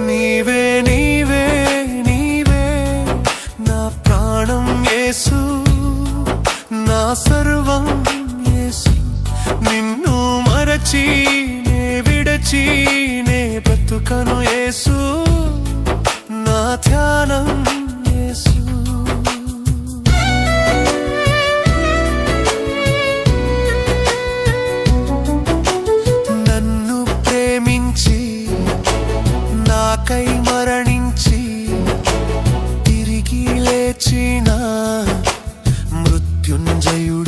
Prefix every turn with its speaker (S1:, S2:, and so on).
S1: నీవే నీవే నీవే నా ప్రాణం యేసు, నా సర్వం యేసు. నిన్ను మరచి నే విడచి నే బ్రతుకను యేసు, నా ధ్యానం యేసు. నన్ను ప్రేమించి నాకై మరణించి తిరిగి లేచిన మృత్యుంజయుడు